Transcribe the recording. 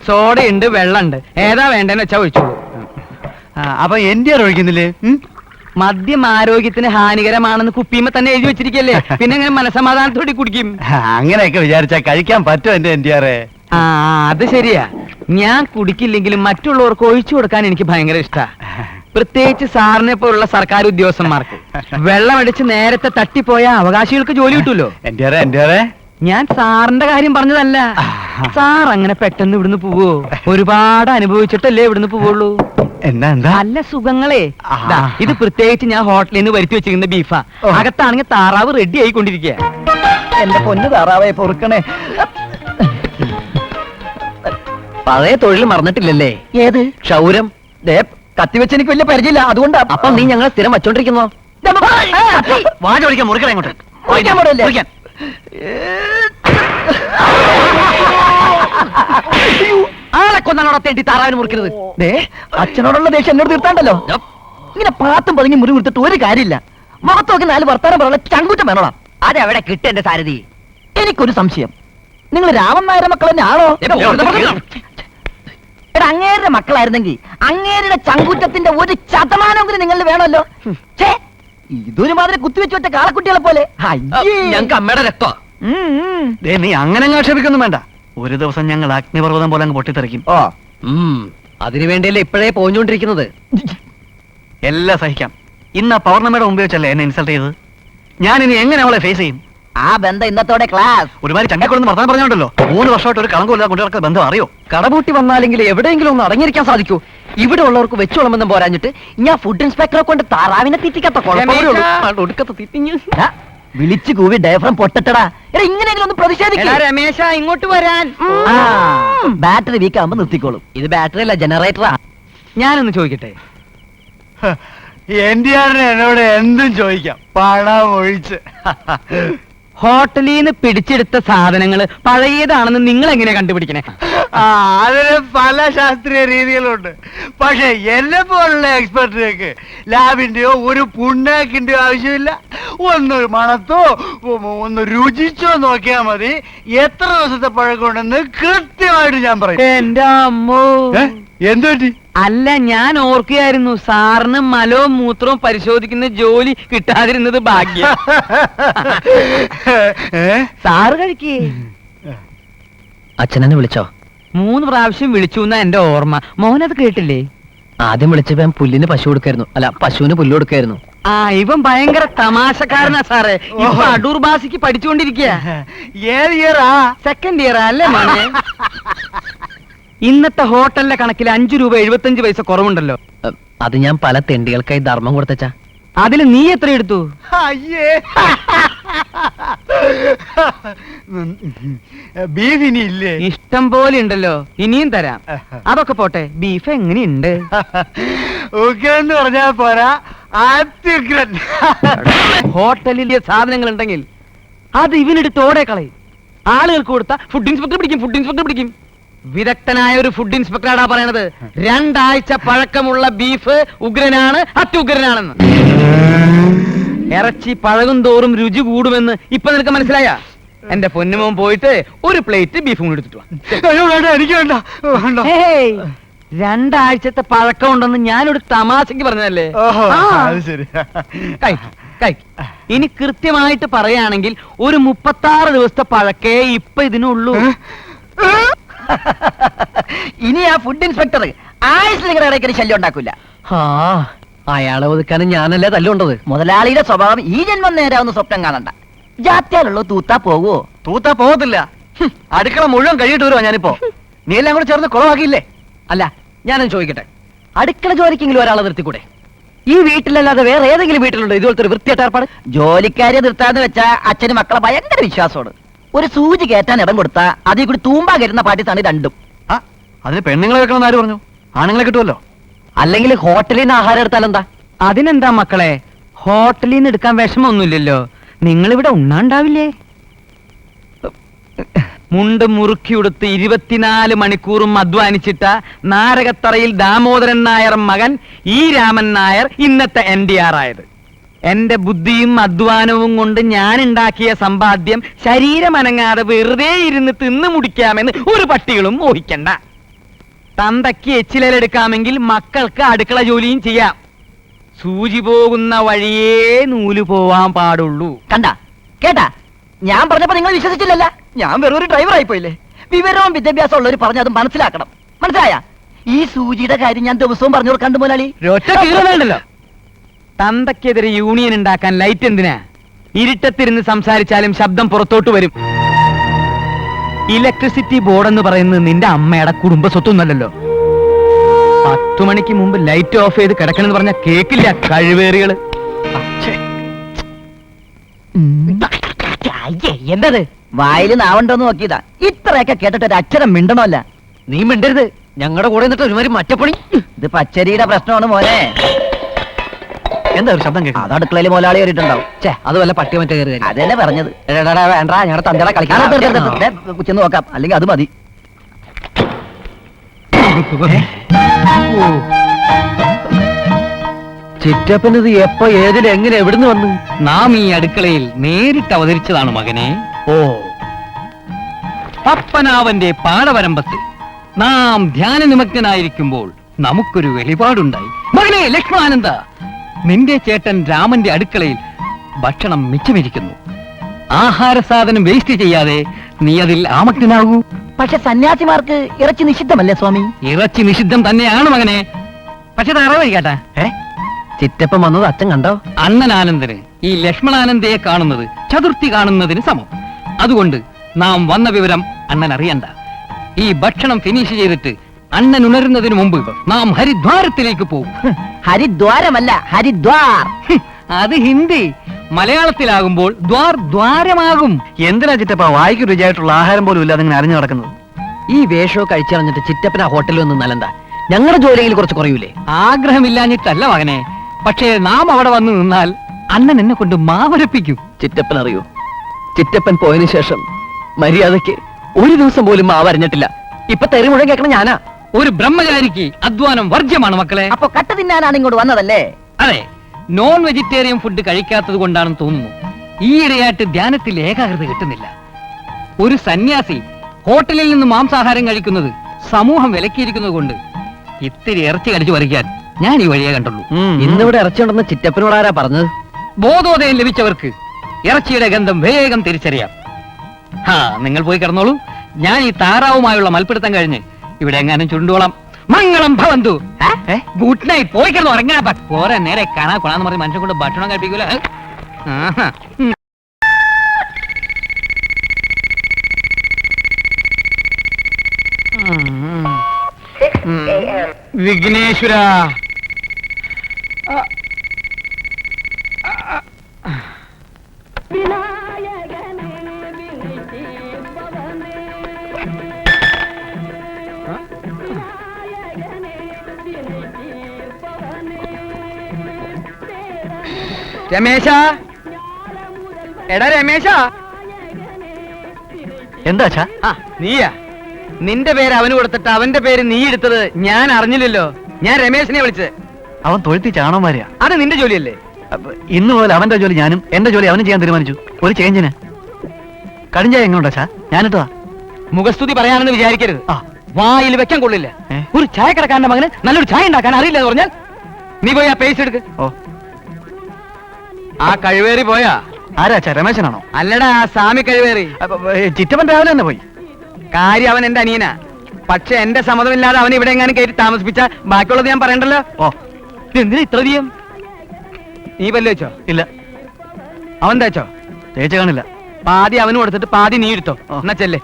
സോഡയുണ്ട്, വെള്ളമുണ്ട്, ഏതാ വേണ്ടെന്ന് വെച്ചാ ഒഴിച്ചോളൂ. അപ്പൊ NTR ഒഴിക്കുന്നില്ലേ? മദ്യം ആരോഗ്യത്തിന് ഹാനികരമാണെന്ന് കുപ്പിയുമ്പോ തന്നെ എഴുതി വെച്ചിരിക്കല്ലേ, പിന്നെ എങ്ങനെ മനസമാധാനത്തോടെ കുടിക്കും? അങ്ങനെയൊക്കെ വിചാരിച്ചാ കഴിക്കാൻ പറ്റുമോ എന്റെ NTR? ആ അത് ശരിയാ. ഞാൻ കുടിക്കില്ലെങ്കിലും മറ്റുള്ളവർക്ക് ഒഴിച്ചു കൊടുക്കാൻ എനിക്ക് ഭയങ്കര ഇഷ്ടാ. പ്രത്യേകിച്ച് സാറിനെ പോലുള്ള സർക്കാർ ഉദ്യോഗസ്ഥന്മാർക്ക്. വെള്ളമടിച്ച് നേരത്തെ തട്ടിപ്പോയ അവകാശികൾക്ക് ജോലി കിട്ടുമല്ലോ. NTR ഞാൻ സാറിന്റെ കാര്യം പറഞ്ഞതല്ല. സാർ അങ്ങനെ പെട്ടെന്ന് ഇവിടുന്ന് പോവോ? ഒരുപാട് അനുഭവിച്ചിട്ടല്ലേ ഇവിടുന്ന് പോവുള്ളൂ. എന്താ നല്ല സുഖങ്ങളെ. ഇത് പ്രത്യേകിച്ച് ഞാൻ ഹോട്ടലിൽ നിന്ന് വരുത്തി വെച്ചിരിക്കുന്ന ബീഫാ. അകത്താണെങ്കിൽ താറാവ് റെഡി ആയിക്കൊണ്ടിരിക്കുക. എന്റെ പൊന്നു താറാവെ പൊറുക്കണേ. പഴയ തൊഴിൽ മറന്നിട്ടില്ലല്ലേ? ഏത്? ക്ഷൗരം. കത്തിവെച്ച് എനിക്ക് വലിയ പരിചയമില്ല, അതുകൊണ്ടാ. അപ്പൊ നീ ഞങ്ങളെ സ്ഥിരം വച്ചോണ്ടിരിക്കുന്നോ? വാചോടിക്കാൻ മുറിക്കണം ഇങ്ങോട്ട്. ആളെ കൊന്നാണോടെ തേണ്ടി താറാവിന് മുറിക്കുന്നത്? അച്ഛനോടുള്ള ദേഷ്യം എന്നോട് തീർത്താണ്ടല്ലോ. ഇങ്ങനെ പാത്തും പതുങ്ങി മുറി കൊടുത്തിട്ട് ഒരു കാര്യമില്ല. മുഖത്തൊക്കെ 4 വർത്താനം പറയാനുള്ള ചങ്കൂറ്റം വേണോടാ. അതെവിടെ കിട്ടും എന്റെ സാരഥി? എനിക്കൊരു സംശയം, നിങ്ങൾ രാമൻ നായരുടെ മക്കൾ തന്നെയാണോ? എടാ, അങ്ങേരുടെ മക്കളായിരുന്നെങ്കിൽ അങ്ങേരുടെ ചങ്കൂറ്റത്തിന്റെ ഒരു ശതമാനമെങ്കിലും നിങ്ങളിൽ വേണമല്ലോ. ഇതൊരു മാതിരി കുത്തിവെച്ചു വെച്ച കാളക്കുട്ടികളെ പോലെ. ഞങ്ങൾക്ക് അമ്മയുടെ രക്തോ. നീ അങ്ങനെ ആക്ഷേപിക്കൊന്നും വേണ്ട. ഒരു ദിവസം ഞങ്ങൾ അഗ്നിപർവ്വതം പോലെ അങ്ങ് പൊട്ടിത്തെറിക്കും. അതിനു വേണ്ടിയല്ലേ ഇപ്പോഴേ പോഞ്ഞോണ്ടിരിക്കുന്നത്. എല്ലാം സഹിക്കാം. ഇന്ന് ആ പൗർണമിയുടെ മുമ്പ് വെച്ചല്ലേ എന്നെ ഇൻസൾട്ട് ചെയ്തത്. ഞാൻ ഇനി എങ്ങനെ അവളെ ഫേസ് ചെയ്യും? ആ ബന്ധം ഇന്നത്തോടെ ക്ലാസ്. ഒരുമാതിരി ചങ്ങിക്കൊണ്ടെന്ന് വർത്താനം പറഞ്ഞോണ്ടല്ലോ. 3 വർഷമായിട്ട് ഒരു കളങ്കമില്ലാതെ കൊണ്ടുനടക്കുന്ന ബന്ധം അറിയോ? കടപൂട്ടി വന്നാലെങ്കിൽ എവിടെയെങ്കിലും ഒന്ന് അടങ്ങിയിരിക്കാൻ സാധിക്കൂ. ഇവിടെ ഉള്ളവർക്ക് വെച്ചോളമെന്നും പോരാഞ്ഞിട്ട് ഞാൻ ഫുഡ് ഇൻസ്പെക്ടറെ കൊണ്ട് താറാവിനെ തീറ്റിക്കാത്ത വിളിച്ചു കൂവി ഡയഫ്രം പൊട്ടട്ടടാ. ഇങ്ങനെയെങ്കിലും ഒന്ന് പ്രതിഷേധിക്കാം. രമേശ ഇങ്ങോട്ട് വരാൻ. ബാറ്ററി വീക്ക് ആകുമ്പോ നിർത്തിക്കോളും. ഇത് ബാറ്ററി അല്ല, ജനറേറ്ററാ. ഞാനൊന്ന് ചോദിക്കട്ടെ? NTR എന്നോട് എന്തും ചോദിക്കാം, പണം ഒഴിച്ച്. ഹോട്ടലിൽ നിന്ന് പിടിച്ചെടുത്ത സാധനങ്ങള് പഴയതാണെന്ന് നിങ്ങൾ എങ്ങനെയാ കണ്ടുപിടിക്കണേ? അതിന് പല ശാസ്ത്രീയ രീതികളുണ്ട്. പക്ഷെ എന്നെ പോലുള്ള എക്സ്പെർട്ടിലേക്ക് ലാബിന്റെയോ ഒരു പുണ്ണാക്കിന്റെയോ ആവശ്യമില്ല. ഒന്ന് മണത്തോ ഒന്ന് രുചിച്ചോ നോക്കിയാ മതി എത്ര ദിവസത്തെ പഴക്കമുണ്ടെന്ന് കൃത്യമായിട്ട് ഞാൻ പറയും. എന്റെ അമ്മോ, എന്തു പറ്റി? അല്ല, ഞാൻ ഓർക്കുകയായിരുന്നു സാറിന് മലവും മൂത്രവും പരിശോധിക്കുന്ന ജോലി കിട്ടാതിരുന്നത് ഭാഗ്യം. സാറ് കഴിക്കേ. അച്ഛനെന്നെ വിളിച്ചോ? 3 പ്രാവശ്യം വിളിച്ചു എന്നാ എന്റെ ഓർമ്മ. മോനത് കേട്ടില്ലേ? ആദ്യം വിളിച്ചപ്പോ ഞാൻ പുല്ലിന് പശു കൊടുക്കായിരുന്നു. അല്ല, പശുവിന് പുല്ല് കൊടുക്കായിരുന്നു. ഇവൻ ഭയങ്കര തമാശക്കാരനാ സാറേ. ഇപ്പൊ അടൂർ ഭാഷയ്ക്ക് പഠിച്ചുകൊണ്ടിരിക്കുക. ഏത് ഇയറാ? സെക്കൻഡ് ഇയറാ അല്ലേ മോനെ? ഇന്നത്തെ ഹോട്ടലിലെ കണക്കിൽ 5 രൂപ 75 പൈസ കുറവുണ്ടല്ലോ. അത് ഞാൻ പല തെണ്ടികൾക്കായി ധർമ്മം കൊടുത്തച്ചാ. അതിൽ നീ എത്ര എടുത്തു? ബീഫ് ഇനി ഇല്ലേ? ഇഷ്ടം പോലെ ഉണ്ടല്ലോ, ഇനിയും തരാം. അതൊക്കെ പോട്ടെ, ബീഫ് എങ്ങനെയുണ്ട്? എന്ന് പറഞ്ഞാ പോരാ, അത്യുഗ്രൻ. ഹോട്ടലിലെ സാധനങ്ങൾ ഉണ്ടെങ്കിൽ അത് ഇവനെടുത്ത് ഓടെ കളയും. ആളുകൾക്ക് കൊടുത്ത ഫുഡ് ഇൻസ്പെക്ടർ പിടിക്കും. വിദഗ്ധനായ ഒരു ഫുഡ് ഇൻസ്പെക്ടറാടാ പറയണത്. 2 ആഴ്ച പഴക്കമുള്ള ബീഫ് ഉഗ്രനാണ്, അത്യുഗ്രനാണെന്ന്. ഇറച്ചി പഴകും തോറും രുചി കൂടുമെന്ന് ഇപ്പൊ നിനക്ക് മനസ്സിലായ? എന്റെ പൊന്നുമോൻ പോയിട്ട് ഒരു പ്ലേറ്റ് ബീഫും കൂടി എടുത്തിട്ട് വാ. എനിക്ക് വേണ്ട. 2 ആഴ്ചത്തെ പഴക്കം ഉണ്ടെന്ന് ഞാനൊരു തമാശക്ക് പറഞ്ഞതല്ലേ. ഇനി കൃത്യമായിട്ട് പറയുകയാണെങ്കിൽ ഒരു 36 ദിവസത്തെ പഴക്കേ ഇപ്പൊ ഇതിനുള്ളൂ. ഇനി ആ ഫുഡ് ഇൻസ്പെക്ടർ ആയുസിലിങ്ങനെ ശല്യം ഉണ്ടാക്കൂല. അയാളെ ഒതുക്കാനും ഞാനല്ലേ തല്ലുണ്ടത്. മുതലാളിയുടെ സ്വഭാവം ഈ ജന്മം നേരാവുന്ന സ്വപ്നം കാണണ്ട. ജാത്യാലുള്ളൂ തൂത്താ പോവോ? തൂത്താ പോകത്തില്ല. അടുക്കള മുഴുവൻ കഴിയിട്ട് വരുവാ ഞാനിപ്പോ. നീ എല്ലാം കൂടെ ചേർന്ന് കുളമാക്കിയില്ലേ? അല്ല, ഞാനൊന്ന് ചോദിക്കട്ടെ, അടുക്കള ജോലിക്കെങ്കിലും ഒരാളെ നിർത്തിക്കൂടെ? ഈ വീട്ടിലല്ലാതെ വേറെ ഏതെങ്കിലും വീട്ടിലുണ്ടോ ഇതുപോലത്തെ ഒരു വൃത്തിയായിട്ട് ഏർപ്പാട്? ജോലിക്കാരെ നിർത്താന്ന് വെച്ചാ അച്ഛന് മക്കളെ ഭയങ്കര വിശ്വാസമാണ്. ഒരു സൂചി കയറ്റാൻ ഇടം കൊടുത്താ അതിൽ കൂടി തൂമ്പാ കയറ്റുന്ന പാർട്ടീസാണ് രണ്ടും. അതിന് പെണ്ണുങ്ങളെ വെക്കണം ആര് പറഞ്ഞു? ആണുങ്ങളെ കിട്ടുമല്ലോ. അല്ലെങ്കിൽ ഹോട്ടലിൽ നിന്ന് ആഹാരം എടുത്താൽ എന്താ? അതിനെന്താ മക്കളെ, ഹോട്ടലിൽ നിന്ന് എടുക്കാൻ വിഷമൊന്നുമില്ലല്ലോ. നിങ്ങളിവിടെ ഉണ്ണാണ്ടാവില്ലേ? മുണ്ട് മുറുക്കിയെടുത്ത് 24 മണിക്കൂറും അധ്വാനിച്ചിട്ട നാരകത്തറയിൽ ദാമോദരൻ നായർ മകൻ ഈ രാമൻ നായർ ഇന്നത്തെ NTR ആയത്. എന്റെ ബുദ്ധിയും അധ്വാനവും കൊണ്ട് ഞാൻ ഉണ്ടാക്കിയ സമ്പാദ്യം ശരീരമനങ്ങാതെ വെറുതെ ഇരുന്ന് തിന്നു മുടിക്കാമെന്ന് ഒരു പട്ടികളും ഊഹിക്കണ്ട. തന്തയ്ക്ക് എച്ചിലെടുക്കാമെങ്കിൽ മക്കൾക്ക് അടുക്കള ജോലിയും ചെയ്യാം. സൂചി പോകുന്ന വഴിയേ നൂല് പോവാൻ പാടുള്ളൂ. കണ്ട കേട്ടാ, ഞാൻ പറഞ്ഞപ്പോ നിങ്ങൾ വിശ്വസിച്ചില്ലല്ല. ഞാൻ വെറും ഒരു ഡ്രൈവർ ആയിപ്പോയില്ലേ. വിവരവും വിദ്യാഭ്യാസം ഉള്ളവർ പറഞ്ഞത് മനസ്സിലാക്കണം. മനസ്സിലായ? ഈ സൂചിയുടെ കാര്യം ഞാൻ ദിവസവും പറഞ്ഞു കൊടുക്കണ്ട് മുതലാളി. ഒറ്റ കീറുന്നുണ്ടല്ലോ. തന്തയ്ക്കെതിരെ യൂണിയൻ ഉണ്ടാക്കാൻ ലൈറ്റ് എന്തിനാ? ഇരുട്ടത്തിരുന്ന് സംസാരിച്ചാലും ശബ്ദം പുറത്തോട്ട് വരും. ഇലക്ട്രിസിറ്റി ബോർഡ് എന്ന് പറയുന്നത് നിന്റെ അമ്മയുടെ കുടുംബ സ്വത്തൊന്നല്ലോ. 10 മണിക്ക് മുമ്പ് ലൈറ്റ് ഓഫ് ചെയ്ത് കിടക്കണമെന്ന് പറഞ്ഞ കേക്കില്ല കഴിവേറികള്. എന്തത് വായില് നാവണ്ടോന്ന് നോക്കിയതാ. ഇത്രയൊക്കെ കേട്ടിട്ട് ഒരു അക്ഷരം മിണ്ടണമല്ല. നീ മിണ്ടരുത്. ഞങ്ങളുടെ കൂടെ നിന്നിട്ട് ഒരുമാതിരി മറ്റപ്പണി. ഇത് പച്ചരിയുടെ പ്രശ്നമാണ് മോനെ. എന്താ ഒരു ശബ്ദം കേൾക്കുന്നത്? അത് അടുക്കളയിൽ മുതലാളി കയറിയിട്ടുണ്ടാവും. അത് വല്ല പട്ടി മറ്റേ കയറി. അതന്നെ പറഞ്ഞത്. വേണ്ട, ഞങ്ങളുടെ തന്തയുടെ കളിക്കാൻ ചെന്ന് നോക്കാം, അല്ലെങ്കിൽ അത് മതി. ചിറ്റപ്പനത് എപ്പോ ഏതിൽ എങ്ങനെ എവിടുന്ന് വന്നു? നാം ഈ അടുക്കളയിൽ നേരിട്ട് അവതരിച്ചതാണ് മകനെ. ഓ, പപ്പനാവന്റെ പാടവരമ്പത്ത് നാം ധ്യാന നിമഗ്നായിരിക്കുമ്പോൾ നമുക്കൊരു വെളിപാടുണ്ടായി. മകനെ ലക്ഷ്മണാനന്ദ, നിന്റെ ചേട്ടൻ രാമന്റെ അടുക്കളയിൽ ഭക്ഷണം മിച്ചമിരിക്കുന്നു. ആഹാര സാധനം വേസ്റ്റ് ചെയ്യാതെ നീ അതിൽ ആമഗ്നാകൂ. പക്ഷെ സന്യാസിമാർക്ക് ഇറച്ചി നിഷിദ്ധമല്ലേ സ്വാമി? ഇറച്ചി നിഷിദ്ധം തന്നെയാണ് മകനെ. പക്ഷെ തറവഴിക്കാട്ടെ, ചിറ്റപ്പം വന്നത് അച്ഛൻ കണ്ടോ? അണ്ണനാനന്ദന് ഈ ലക്ഷ്മണാനന്ദയെ കാണുന്നത് ചതുർത്ഥി കാണുന്നതിന് സമം. അതുകൊണ്ട് നാം വന്ന വിവരം അണ്ണൻ അറിയണ്ട. ഈ ഭക്ഷണം ഫിനിഷ് ചെയ്തിട്ട് അണ്ണൻ ഉണരുന്നതിന് മുമ്പ് നാം ഹരിദ്വാരത്തിലേക്ക് പോകും. ഹരിദ്വാരമല്ല, ഹരിദ്വാർ. അത് ഹിന്ദി. മലയാളത്തിലാകുമ്പോൾ ദ്വാർ ദ്വാരമാകും. എന്തിനാ ചിറ്റപ്പ വായിക്ക് രുചിയായിട്ടുള്ള ആഹാരം പോലും ഇല്ലാതെ ഇങ്ങനെ അറിഞ്ഞു നടക്കുന്നത്? ഈ വേഷമൊക്കെ കഴിച്ചറിഞ്ഞിട്ട് ചിറ്റപ്പന ഹോട്ടലിൽ ഒന്നും നല്ലണ്ട. ഞങ്ങളുടെ ജോലിയിൽ കുറച്ച് കുറയൂലേ? ആഗ്രഹമില്ലാഞ്ഞിട്ടല്ല മകനെ. പക്ഷേ നാം അവിടെ വന്ന് നിന്നാൽ അണ്ണൻ എന്നെ കൊണ്ട് മാവരപ്പിക്കും. ചിറ്റപ്പൻ അറിയൂ, ചിറ്റപ്പൻ പോയതിനു ശേഷം മര്യാദയ്ക്ക് ഒരു ദിവസം പോലും മാവരഞ്ഞിട്ടില്ല. ഇപ്പൊ തെറി മുഴുവൻ കേൾക്കണം ഞാനാ. ഒരു ബ്രഹ്മചാരിക്ക് അധ്വാനം വർജ്യമാണ് മക്കളെ. അപ്പൊ കട്ട തിന്നാനാണ് ഇങ്ങോട്ട് വന്നതല്ലേ? അതെ, നോൺ വെജിറ്റേറിയൻ ഫുഡ് കഴിക്കാത്തത് കൊണ്ടാണെന്ന് തോന്നുന്നു ഈയിടെയായിട്ട് ധ്യാനത്തിൽ ഏകാഗ്രത കിട്ടുന്നില്ല. ഒരു സന്യാസി ഹോട്ടലിൽ നിന്ന് മാംസാഹാരം കഴിക്കുന്നത് സമൂഹം വിലക്കിയിരിക്കുന്നത് കൊണ്ട് ഇത്തിരി ഇറച്ചി കടിച്ചു പറിക്കാൻ ഞാൻ ഈ വഴിയെ കണ്ടുള്ളൂ. ഇന്നിവിടെ ഇറച്ചിയുണ്ടെന്ന് ചിറ്റപ്പനോട് ആരാ പറഞ്ഞത്? ബോധോദയം ലഭിച്ചവർക്ക് ഇറച്ചിയുടെ ഗന്ധം വേഗം തിരിച്ചറിയാം. നിങ്ങൾ പോയി കിടന്നോളൂ. ഞാൻ ഈ താറാവുമായുള്ള മൽപ്പിടുത്തം കഴിഞ്ഞ് ഇവിടെ എങ്ങാനും ചുരുണ്ടോളാം. മംഗളം ഭവന്തു. Good night. പോയി കിടന്നു ഉറങ്ങാ. പോരെ നേരെ കാണാ കൊണാന്ന് പറഞ്ഞ് മനുഷ്യൻ കൊണ്ട് ഭക്ഷണം കഴിപ്പിക്കൂല. വിഘ്നേശ്വര, രമേശ, എടാ രമേശ. എന്താ നീയാ? നിന്റെ പേര് അവന് കൊടുത്തിട്ട് അവന്റെ പേര് നീ എടുത്തത് ഞാൻ അറിഞ്ഞില്ലല്ലോ. ഞാൻ രമേശിനെ വിളിച്ച്. അവൻ തൊഴുത്തി ചാണോമാരിയാ. അത് നിന്റെ ജോലിയല്ലേ? ഇന്ന് മുതൽ അവന്റെ ജോലി ഞാനും എന്റെ ജോലി അവനും ചെയ്യാൻ തീരുമാനിച്ചു. ഒരു ചേഞ്ചിന്. കടിഞ്ചായ എങ്ങോട്ടാ? ഞാനിട്ടതാ. മുഖസ്തുതി പറയാനെന്ന് വിചാരിക്കരുത്. വായിൽ വെക്കാൻ കൊള്ളില്ല. ഒരു ചായക്കടക്കാരന്റെ മകന് നല്ലൊരു ചായ ഉണ്ടാക്കാൻ അറിയില്ല എന്ന് പറഞ്ഞാൽ നീ പോയി ആ പേസ് എടുക്ക്. ഓ, ആ കഴിവേറി പോയാ? ആരാ? രമേശനാണോ? അല്ലടാ, ആ സ്വാമി കഴിവേറി. ചിറ്റപ്പൻ രാവിലെ തന്നെ പോയി. കാര്യം അവൻ എന്റെ അനിയനാ. പക്ഷെ എന്റെ സമ്മതമില്ലാതെ അവൻ ഇവിടെ എങ്ങാനും കയറ്റി താമസിപ്പിച്ച ബാക്കിയുള്ളത് ഞാൻ പറയണ്ടല്ലോ. ഓ, എന്തിനാ ഇത്ര അധികം? നീ പല്ല് വെച്ചോ? ഇല്ല. അവൻ തേച്ചോ? തേച്ച് കാണില്ല. പാതി അവന് കൊടുത്തിട്ട് പാതി നീ എടുത്തോ. എന്നാ ചെല്ലേ.